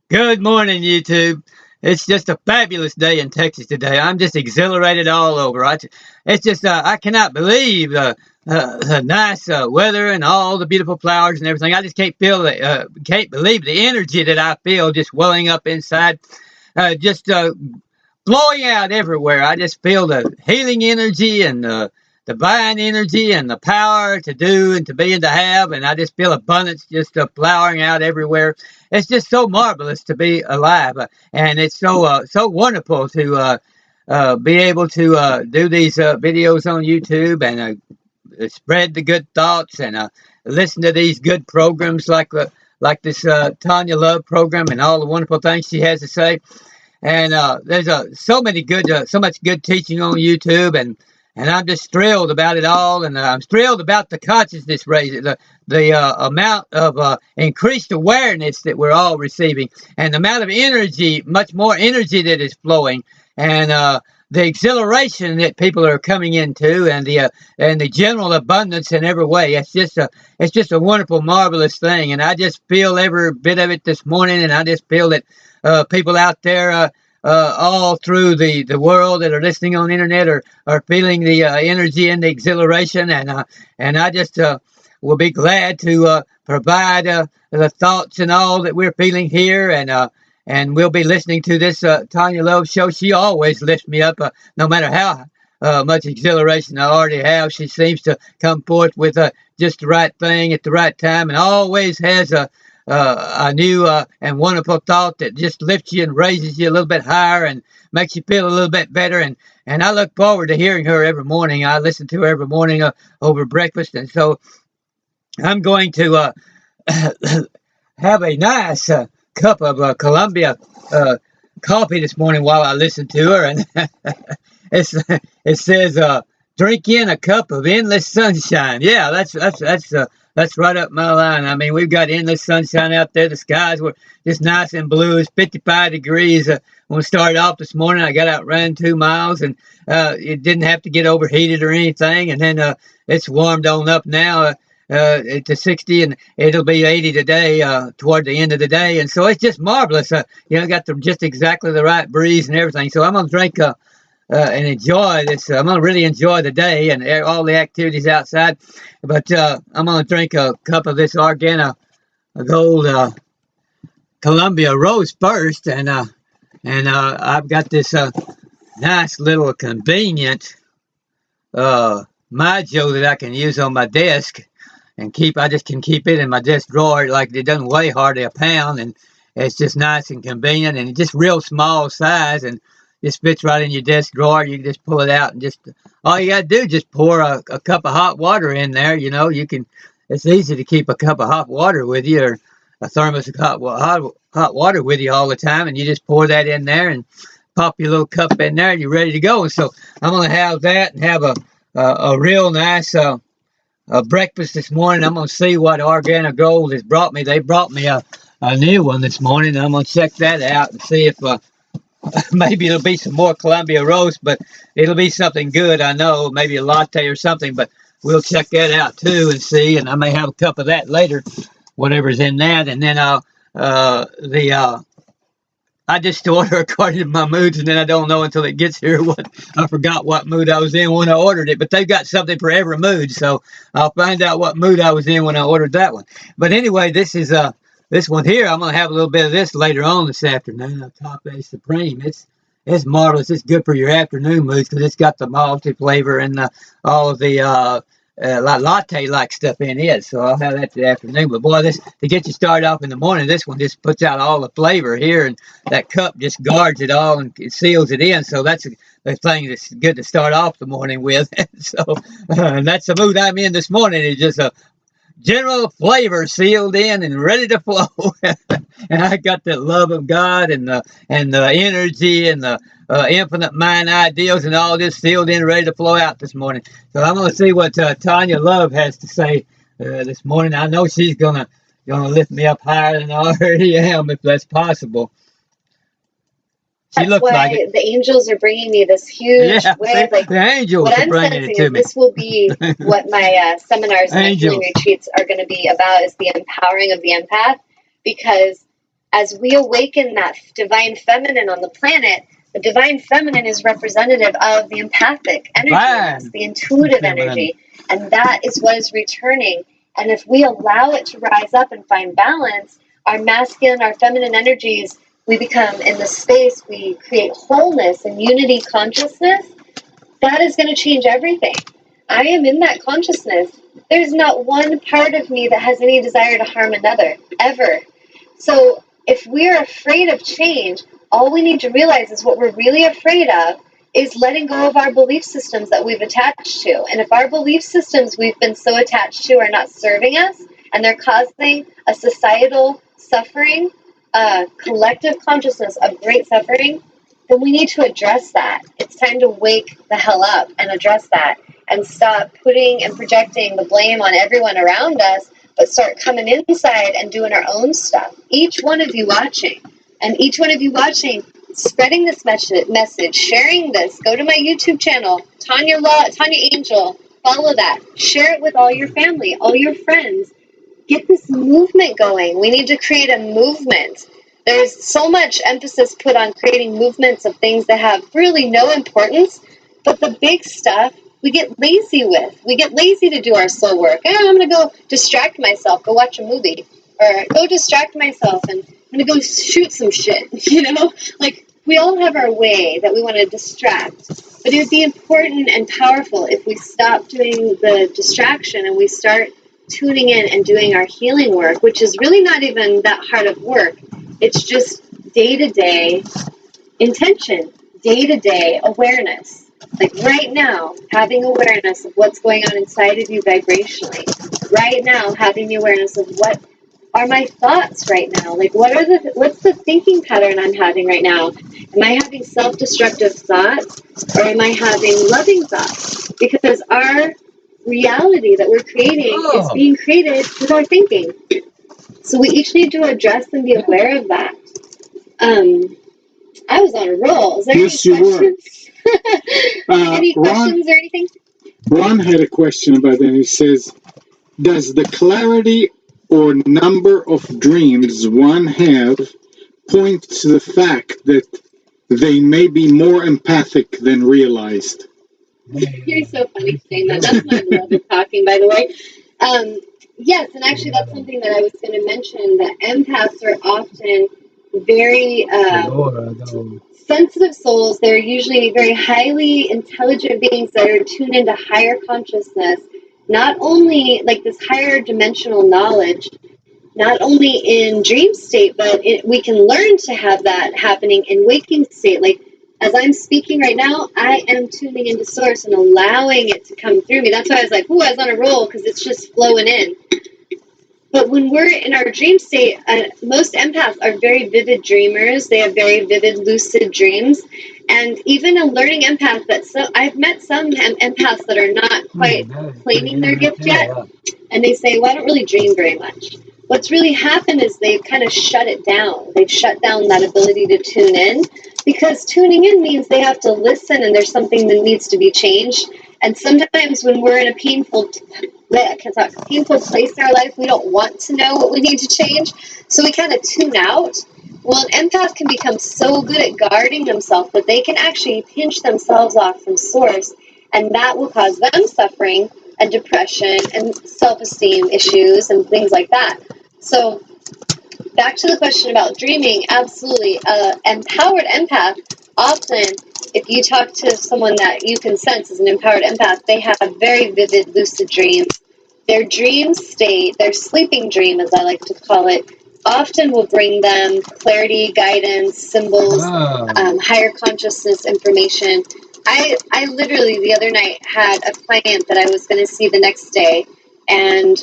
Good morning, YouTube. It's just a fabulous day in Texas today. I'm just exhilarated all over. It's just, I cannot believe the nice weather and all the beautiful flowers and everything. I just can't believe the energy that I feel just welling up inside, just blowing out everywhere. I just feel the healing energy and the divine energy and the power to do and to be and to have. And I just feel abundance just flowering out everywhere. It's just so marvelous to be alive. And it's so wonderful to be able to do these videos on YouTube and spread the good thoughts and listen to these good programs like this Tanya Love program and all the wonderful things she has to say. And there's so much good teaching on YouTube, and I'm just thrilled about it all, and I'm thrilled about the consciousness raising, the amount of increased awareness that we're all receiving, and the amount of energy, much more energy that is flowing, and the exhilaration that people are coming into, and the general abundance in every way. It's just a wonderful, marvelous thing, and I just feel every bit of it this morning, and I just feel that people out there all through the world that are listening on the internet are feeling the energy and the exhilaration, and I just will be glad to provide the thoughts and all that we're feeling here, and we'll be listening to this Tanya Love show. She always lifts me up, no matter how much exhilaration I already have. She seems to come forth with just the right thing at the right time, and always has a new and wonderful thought that just lifts you and raises you a little bit higher and makes you feel a little bit better. And I look forward to hearing her every morning. I listen to her every morning over breakfast. And so I'm going to have a nice cup of Columbia coffee this morning while I listen to her. And it says, drink in a cup of endless sunshine. Yeah, that's right up my line. I mean, we've got endless sunshine out there. The skies were just nice and blue. It's 55 degrees. When we started off this morning, I got out, ran 2 miles, and it didn't have to get overheated or anything. And then it's warmed on up now to 60, and it'll be 80 today toward the end of the day. And so it's just marvelous. Got just exactly the right breeze and everything. So I'm going to drink and enjoy this. I'm going to really enjoy the day and all the activities outside. But I'm going to drink a cup of this Organa Gold Columbia Rose first. And I've got this nice little convenient Majo that I can use on my desk and keep. I just can keep it in my desk drawer. Like, it doesn't weigh hardly a pound. And it's just nice and convenient and just real small size. And just fits right in your desk drawer. You can just pull it out and just, all you got to do is just pour a cup of hot water in there. It's easy to keep a cup of hot water with you, or a thermos of hot water with you all the time. And you just pour that in there and pop your little cup in there and you're ready to go. And so I'm going to have that and have a real nice breakfast this morning. I'm going to see what Organa Gold has brought me. They brought me a new one this morning. I'm going to check that out and see if, maybe it'll be some more Columbia Rose, but it'll be something good, I know. Maybe a latte or something, but we'll check that out too and see. And I may have a cup of that later, whatever's in that. And then I just order according to my moods, and then I don't know until it gets here I forgot what mood I was in when I ordered it. But they've got something for every mood, so I'll find out what mood I was in when I ordered that one. But anyway, this one here, I'm going to have a little bit of this later on this afternoon. Tape Supreme. It's marvelous. It's good for your afternoon moods because it's got the malty flavor and all of the latte-like stuff in it. So I'll have that this afternoon. But boy, to get you started off in the morning, this one just puts out all the flavor here, and that cup just guards it all and it seals it in. So that's the thing that's good to start off the morning with. So that's the mood I'm in this morning. It's just a general flavor sealed in and ready to flow. And I got the love of God and the energy and the infinite mind ideals and all this sealed in, ready to flow out this morning. So I'm going to see what Tanya Love has to say this morning. I know she's gonna lift me up higher than I already am, if that's possible. She That's looks why like it. The angels are bringing me this huge wave. Like, the angels what are I'm bringing sensing it to is me. this will be what my seminars and my Angels. healing retreats are going to be about, is the empowering of the empath. Because As we awaken that divine feminine on the planet, the divine feminine is representative of the empathic energy, the intuitive energy, and that is what is returning. And if we allow it to rise up and find balance, our masculine, our feminine energies, we become in the space, we create wholeness and unity consciousness. That is going to change everything. I am in that consciousness. There's not one part of me that has any desire to harm another, ever. So if we're afraid of change, all we need to realize is what we're really afraid of is letting go of our belief systems that we've attached to. And if our belief systems we've been so attached to are not serving us, and they're causing a societal suffering, a collective consciousness of great suffering, then we need to address that. It's time to wake the hell up and address that and stop putting and projecting the blame on everyone around us, but start coming inside and doing our own stuff. Each one of you watching, spreading this message, sharing this. Go to my YouTube channel, Tanya Angel. Follow that. Share it with all your family, all your friends. Get this movement going. We need to create a movement. There's so much emphasis put on creating movements of things that have really no importance, but the big stuff we get lazy with. We get lazy to do our soul work. I'm going to go distract myself, go watch a movie, or go distract myself and I'm going to go shoot some shit, Like, we all have our way that we want to distract, but it would be important and powerful if we stop doing the distraction and we start tuning in and doing our healing work, which is really not even that hard of work. It's just day-to-day intention, day-to-day awareness. Like right now, having awareness of what's going on inside of you vibrationally. Right now, having the awareness of what are my thoughts right now. Like what's the thinking pattern I'm having right now? Am I having self-destructive thoughts or am I having loving thoughts? Because our reality that we're creating is being created with our thinking. So we each need to address and be aware of that. I was on a roll. Is there any questions? Any questions or anything? Ron had a question about that. He says, does the clarity or number of dreams one have point to the fact that they may be more empathic than realized? You're so funny saying that. That's my beloved talking, by the way. Yes, and actually that's something that I was going to mention, that empaths are often very sensitive souls. They're usually very highly intelligent beings that are tuned into higher consciousness, not only like this higher dimensional knowledge, not only in dream state, but we can learn to have that happening in waking state. Like as I'm speaking right now, I am tuning into source and allowing it to come through me. That's why I was like, ooh, I was on a roll, because it's just flowing in. But when we're in our dream state, most empaths are very vivid dreamers. They have very vivid, lucid dreams. And even a learning empath, I've met some empaths that are not quite claiming their gift yet. And they say, well, I don't really dream very much. What's really happened is they've kind of shut it down. They've shut down that ability to tune in, because tuning in means they have to listen and there's something that needs to be changed. And sometimes when we're in a painful place in our life, we don't want to know what we need to change. So we kind of tune out. Well, an empath can become so good at guarding themselves that they can actually pinch themselves off from source. And that will cause them suffering and depression and self-esteem issues and things like that. So back to the question about dreaming, absolutely. Empowered empath, often, if you talk to someone that you can sense as an empowered empath, they have very vivid, lucid dreams. Their dream state, their sleeping dream, as I like to call it, often will bring them clarity, guidance, symbols, higher consciousness information. I literally, the other night, had a client that I was going to see the next day, and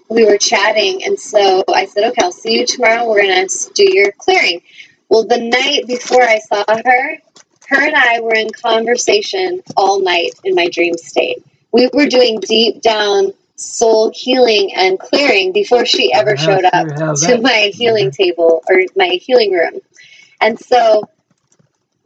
we were chatting, and so I said, okay, I'll see you tomorrow. We're going to do your clearing. Well, the night before I saw her and I were in conversation all night in my dream state. We were doing deep down soul healing and clearing before she ever showed up to my healing table or my healing room. And so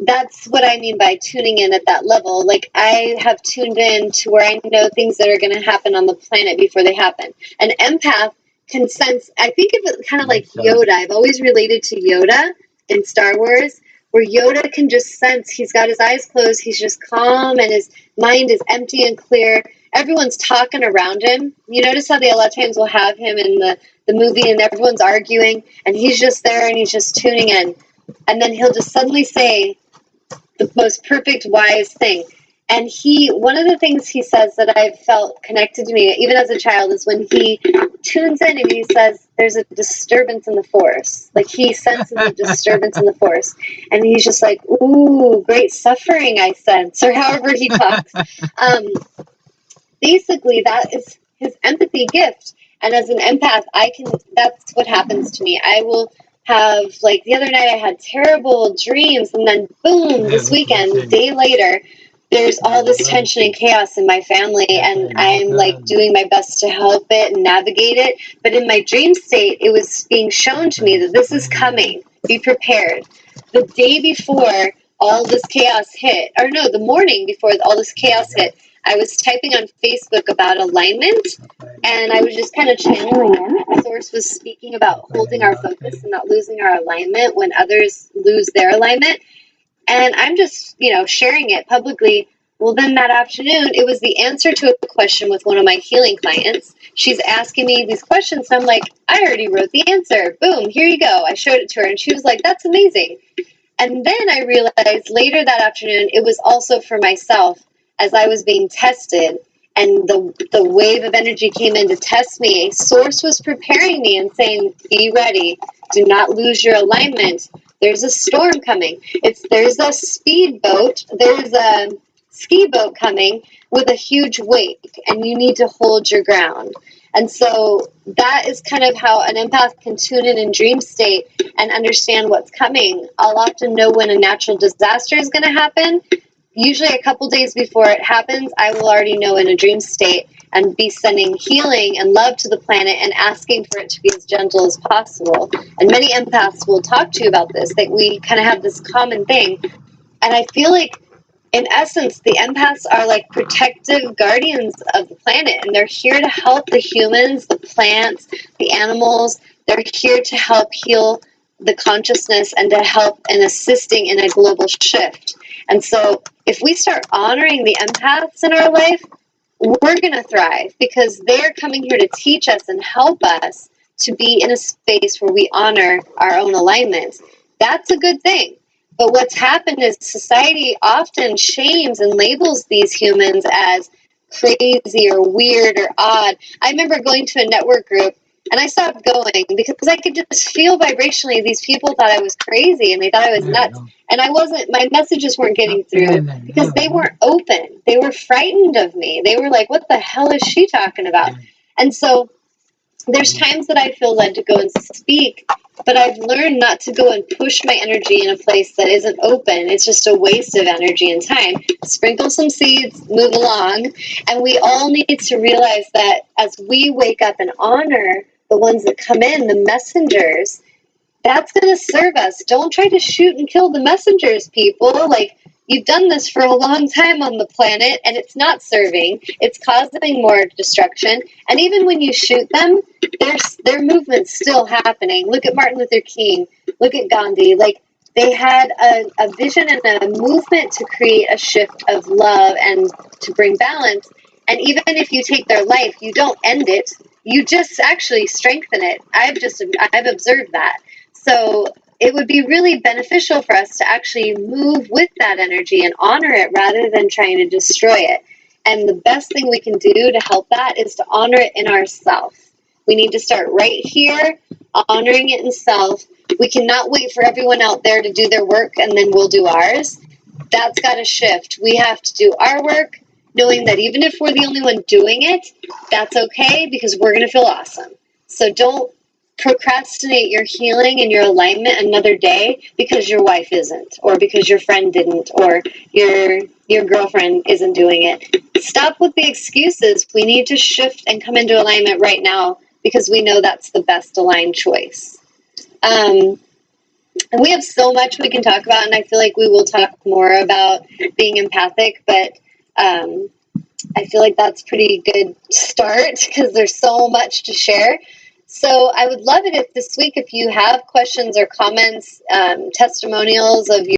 that's what I mean by tuning in at that level. Like, I have tuned in to where I know things that are going to happen on the planet before they happen. An empath can sense, I think of it kind of like So, Yoda. I've always related to Yoda in Star Wars, where Yoda can just sense, he's got his eyes closed, he's just calm, and his mind is empty and clear. Everyone's talking around him. You notice how they a lot of times will have him in the movie and everyone's arguing, and he's just there and he's just tuning in. And then he'll just suddenly say the most perfect, wise thing. And one of the things he says that I've felt connected to me, even as a child, is when he tunes in and he says, there's a disturbance in the force. Like, he senses a disturbance in the force. And he's just like, ooh, great suffering I sense, or however he talks. Basically, that is his empathy gift. And as an empath, that's what happens to me. I will have, like, the other night I had terrible dreams, and then boom, this weekend, a day later, there's all this tension and chaos in my family, and I'm like doing my best to help it and navigate it. But in my dream state, it was being shown to me that this is coming. Be prepared. The day before all this chaos hit, or no, the morning before all this chaos hit, I was typing on Facebook about alignment, and I was just kind of channeling it. Source was speaking about holding our focus and not losing our alignment when others lose their alignment. And I'm just, sharing it publicly. Well, then that afternoon, it was the answer to a question with one of my healing clients. She's asking me these questions, and I'm like, I already wrote the answer. Boom, here you go. I showed it to her, and she was like, that's amazing. And then I realized later that afternoon, it was also for myself as I was being tested, and the wave of energy came in to test me. Source was preparing me and saying, be ready. Do not lose your alignment. There's a storm coming. There's a speedboat. There's a ski boat coming with a huge wake, and you need to hold your ground. And so that is kind of how an empath can tune in dream state and understand what's coming. I'll often know when a natural disaster is going to happen. Usually a couple days before it happens, I will already know in a dream state and be sending healing and love to the planet and asking for it to be as gentle as possible. And many empaths will talk to you about this, that we kind of have this common thing. And I feel like, in essence, the empaths are like protective guardians of the planet, and they're here to help the humans, the plants, the animals. They're here to help heal the consciousness and to help in assisting in a global shift. And so if we start honoring the empaths in our life, we're going to thrive, because they're coming here to teach us and help us to be in a space where we honor our own alignment. That's a good thing. But what's happened is society often shames and labels these humans as crazy or weird or odd. I remember going to a network group, and I stopped going because I could just feel vibrationally these people thought I was crazy and they thought I was nuts. And I wasn't, my messages weren't getting through because they weren't open. They were frightened of me. They were like, what the hell is she talking about? And so there's times that I feel led to go and speak, but I've learned not to go and push my energy in a place that isn't open. It's just a waste of energy and time. Sprinkle some seeds, move along. And we all need to realize that as we wake up and honor the ones that come in, the messengers, that's going to serve us. Don't try to shoot and kill the messengers, people. Like, you've done this for a long time on the planet, and it's not serving. It's causing more destruction. And even when you shoot them, their movement's still happening. Look at Martin Luther King. Look at Gandhi. Like, they had a vision and a movement to create a shift of love and to bring balance. And even if you take their life, you don't end it. You just actually strengthen it. I've observed that. So it would be really beneficial for us to actually move with that energy and honor it rather than trying to destroy it. And the best thing we can do to help that is to honor it in ourselves. We need to start right here, honoring it in self. We cannot wait for everyone out there to do their work and then we'll do ours. That's got to shift. We have to do our work, knowing that even if we're the only one doing it, that's okay, because we're going to feel awesome. So don't procrastinate your healing and your alignment another day because your wife isn't, or because your friend didn't, or your girlfriend isn't doing it. Stop with the excuses. We need to shift and come into alignment right now, because we know that's the best aligned choice. And we have so much we can talk about, and I feel like we will talk more about being empathic, but I feel like that's pretty good start because there's so much to share. So I would love it if this week, if you have questions or comments, testimonials of